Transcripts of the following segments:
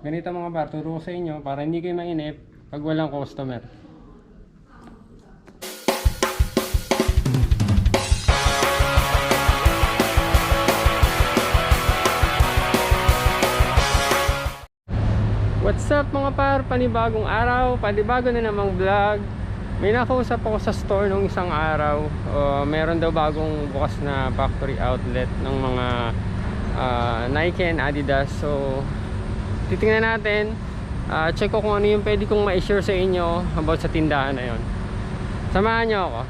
Ganito mga par, turo ko sa inyo para hindi kayo mainip pag walang customer. What's up mga par, panibagong araw, panibago na namang vlog. May nakausap ako sa store nung isang araw. Meron daw bagong bukas na factory outlet ng mga Nike and Adidas. So titingnan natin, check ko kung ano yung pwede kong ma-share sa inyo about sa tindahan na yon. Samahan nyo ako.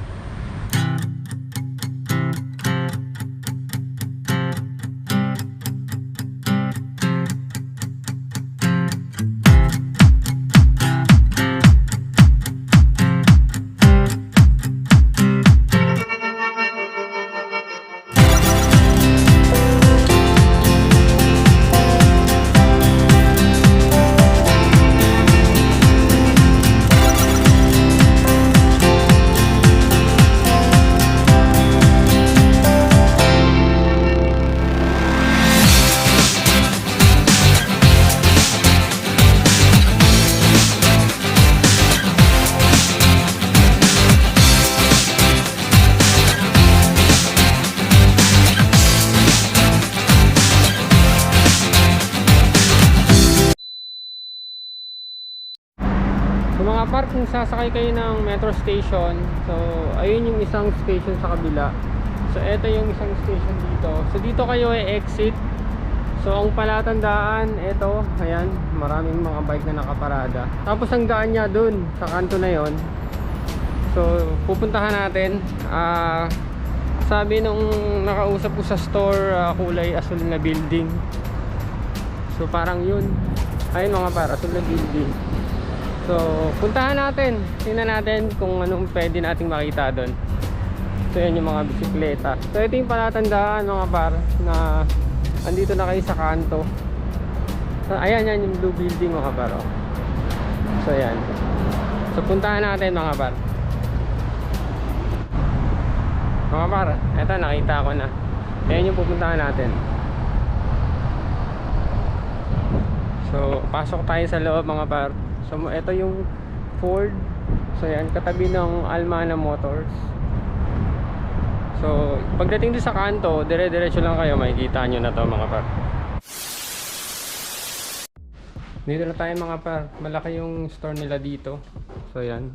Mga par, kung sasakay kayo ng metro station, so ayun yung isang station sa kabila. So ito yung isang station dito. So dito kayo ay exit. So ang palatandaan, ito, ayan, maraming mga bike na nakaparada. Tapos ang daan niya dun sa kanto na yon. So pupuntahan natin. Sabi nung nakausap ko sa store, kulay asul na building. So parang yun. Ayun mga par, asul na building. So, puntahan natin. Tingnan natin kung anong pwede nating makita doon. So, yan yung mga bisikleta. So, ito yung palatandaan mga par na andito na kayo sa kanto. So, ayan yan yung blue building mga par. So, ayan. So, puntahan natin mga par. Mga par, eto nakita ko na. Ayan yung pupuntahan natin. So, pasok tayo sa loob mga par. So ito yung Ford. So yan, katabi ng Almana Motors. So pagdating din sa kanto, dire-diretso lang kayo, makikita nyo na to mga par. Dito na tayo mga par. Malaki yung store nila dito. So yan.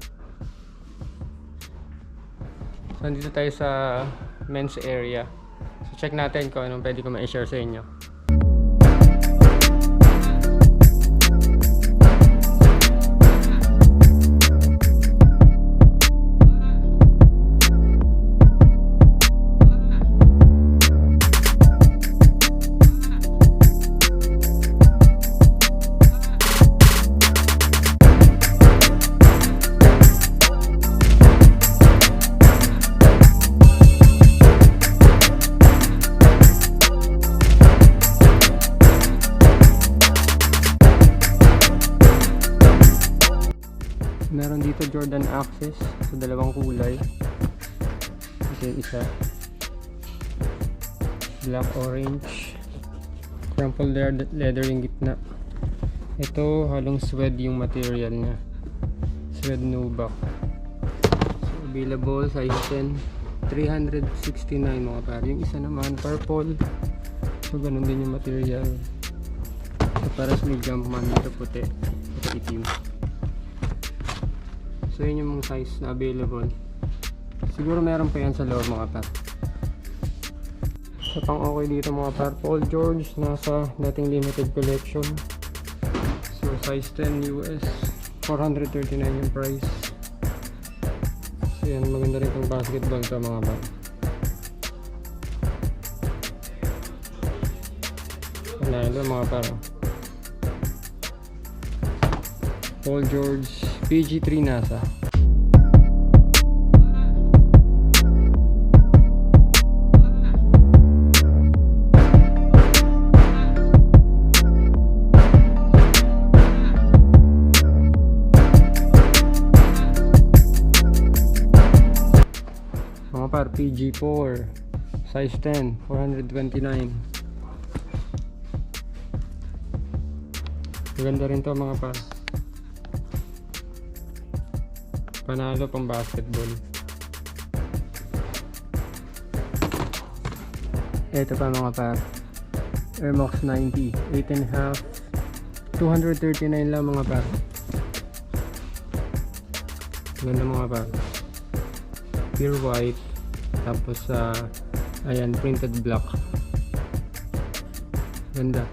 So dito tayo sa men's area. So check natin kung anong pwede ko ma-share sa inyo. Meron dito Jordan Access sa dalawang kulay. Ito yung isa, black orange, crumpled leather yung gitna. Ito halong suede yung material nya, suede nubuck. So available size 10, 369 mga par. Yung isa naman purple, so ganun din yung material. So paras may Jumpman, ito puti, ito itim. So yun yung mga size na available. Siguro meron pa yan sa loob mga par. So pang okay dito mga par, Paul George, nasa dating limited collection. So size 10 US, 439 yung price. So yan, maganda rin itong basketball to mga par. Ano mga par, Paul George PG3 nasa. Mga par, PG4 size 10, 429. Maganda rin to mga par. Panalo pang basketball. Ito pa mga par, Air Max 90 8.5, 239 lang mga par. Ganda mga par, pure white, tapos ayan, printed black. Ganda.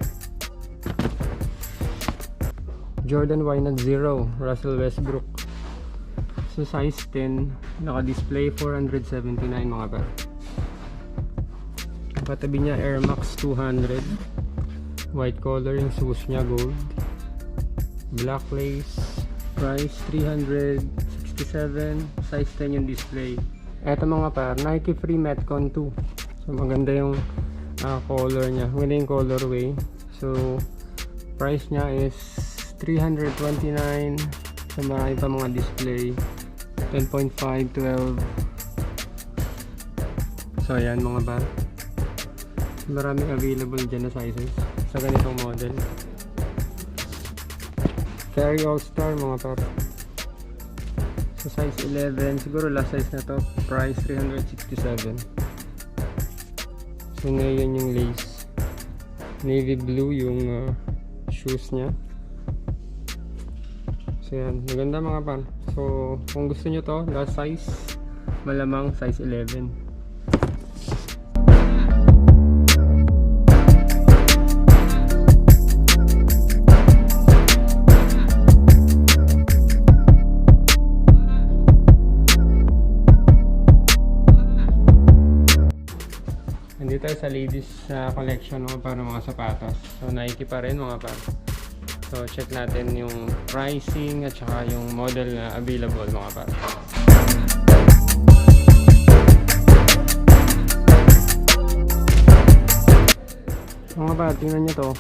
Jordan Y-Not Zero, Russell Westbrook. So size 10, naka-display 479 mga par. Katabi niya Air Max 200, white color yung shoes niya, gold, black lace, price 367, size 10 yung display. Eto mga par, Nike Free Metcon 2. So maganda yung color niya, maganda yung colorway. So price niya is 329. So marami pa mga display, 10.5, 12. So ayan mga par, maraming available dyan na sizes sa ganitong model. Carry All Star mga par, so size 11, siguro last size na to. Price 367. So ngayon yung lace, navy blue yung shoes nya. So yan, maganda mga par. So kung gusto nyo to, last size malamang size 11. Nandito tayo sa ladies collection mga par ng mga sapatos. So Nike pa rin mga par. So check natin yung pricing at saka yung model na available mga par. Mga par, tingnan nyo to.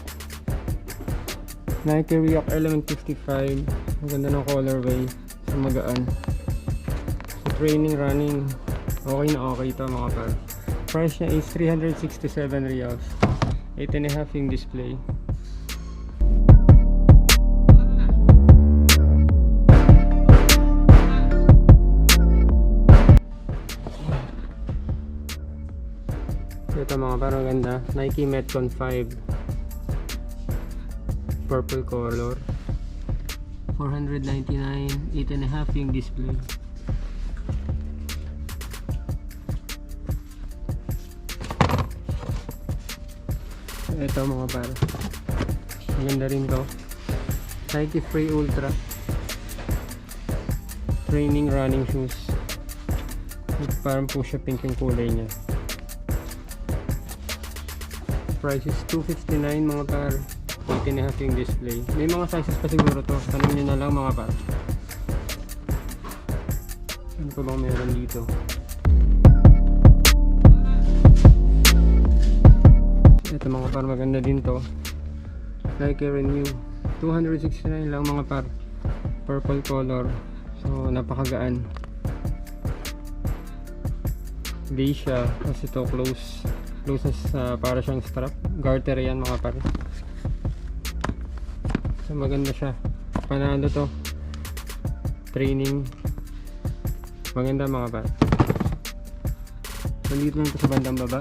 Nike React Element 55. Ang ganda ng colorway. So magaan. So training, running, okay na okay ito mga par. Price niya is 367 reals. 8.5 yung display. Ito mga parang ganda, Nike Metcon 5, purple color, 499, 8.5 yung display. Ito mga par, maganda rin to, Nike Free Ultra training running shoes. Parang push-up pink yung kulay nya. Price is 259 mga par, 8.5 yung display. May mga sizes pa siguro to, tanong nyo na lang mga par. Ano pa bang meron dito? Ito mga par, maganda din to, Nike Renew, 269 lang mga par, purple color. So napakagaan. Gay siya kasi to close para siyang strap, garter yan mga par. So maganda siya, panalo to, training, maganda mga par. Nandito lang to sa bandang baba.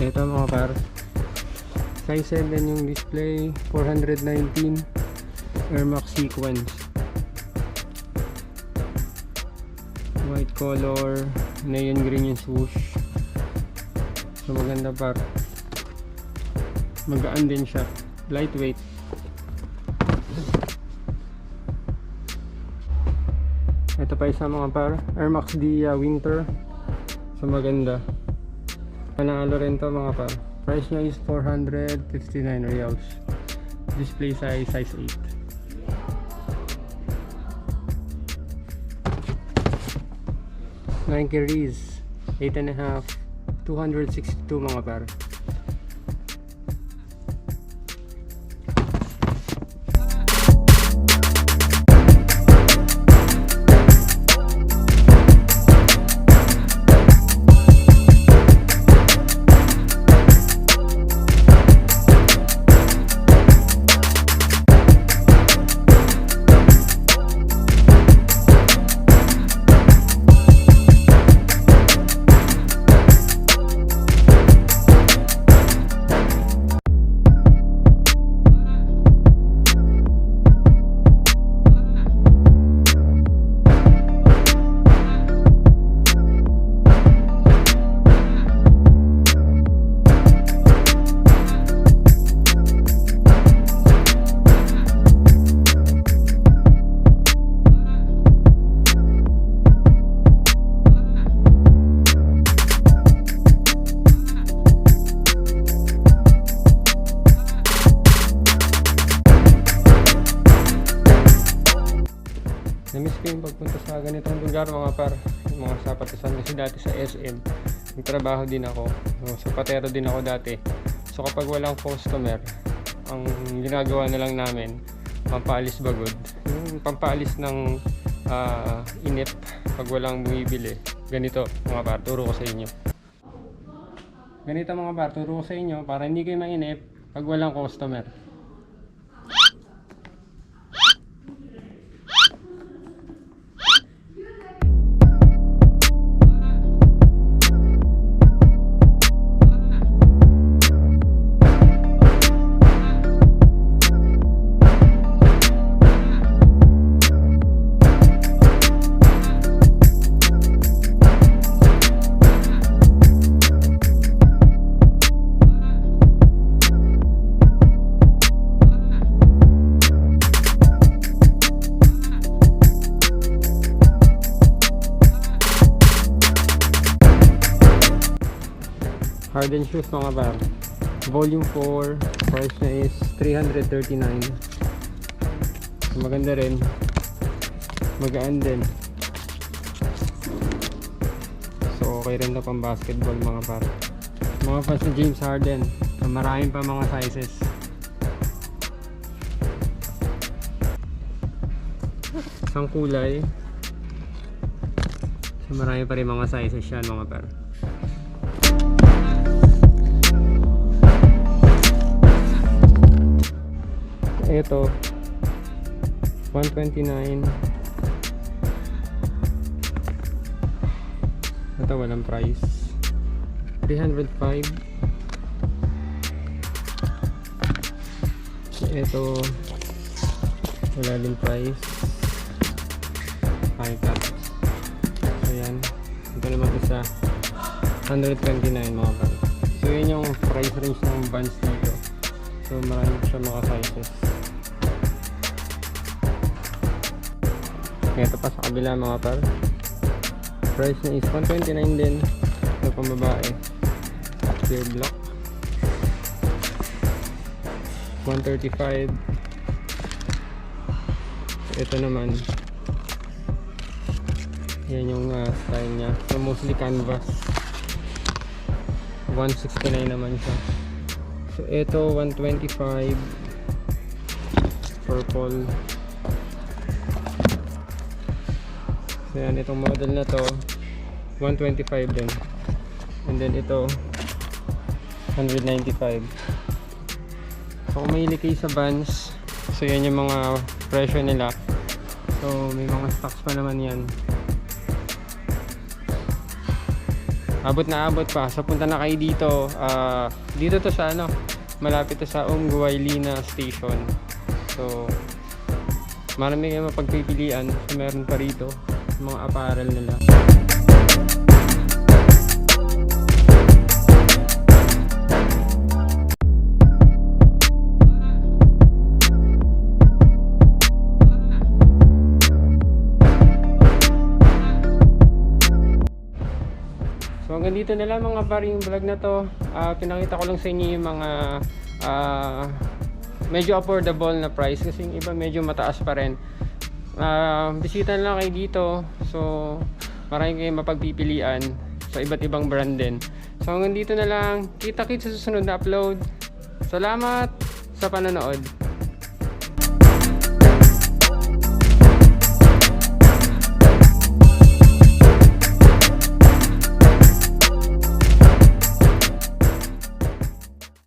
Ito mga par, size 7 yung display, 419, Air Max Sequence, white color, neon green yung swoosh. So maganda par, magaan din siya, lightweight. Ito pa isa mga par, Air Max D Winter. So maganda, panalo rin to mga par. Price niya is 459 reals. Display size 8. Nike Rees 8.5, 262 mga par. yung pagpunta sa ganitong lugar mga par, yung mga sapatosan. Kasi dati sa SM nagtrabaho din ako, so patero din ako dati. So kapag walang customer, ang ginagawa na lang namin pampaalis bagod, yung pampaalis ng inip pag walang bumibili. Ganito mga par, turo ko sa inyo. Ganito mga par, turo ko sa inyo para hindi kayo mainip pag walang customer. Harden shoes mga par, volume 4, price niya is 339. So, maganda rin, magaan din, so okay rin na pang basketball mga par. Mga fans na James Harden, so, maraming pa mga sizes. Isang kulay, so marami pa rin mga sizes yan mga par. Ito 129. Ito walang price, 305. Ito wala din price, high cut. So yan, ito naman isa 129 mga par. So yun yung price range ng bands dito. So marami siya mga sizes. Ito pa sa kabila mga par, price na is 129 din. Ito pang babae, clear block, 135. Ito naman, yan yung style nya, so mostly canvas, 169 naman siya. So ito 125, purple. So yan, itong model na to 125 din, and then ito 195. So kung mahilig kayo sa Vans, so yan yung mga presyo nila. So may mga stocks pa naman yan, abot na abot pa. So punta na kayo dito, dito to sa malapit to sa ghuwailina station. So marami kayo mapagpipilian. So meron pa rito mga apparel nila. So hanggang dito na lang mga par yung vlog na to. Pinakita ko lang sa inyo yung mga medyo affordable na price, kasi yung iba medyo mataas pa rin. Bisita na lang kayo dito. So maraming kayong mapagpipilian sa iba't ibang brand din. So hanggang dito na lang. Kita-kits sa susunod na upload. Salamat sa panonood.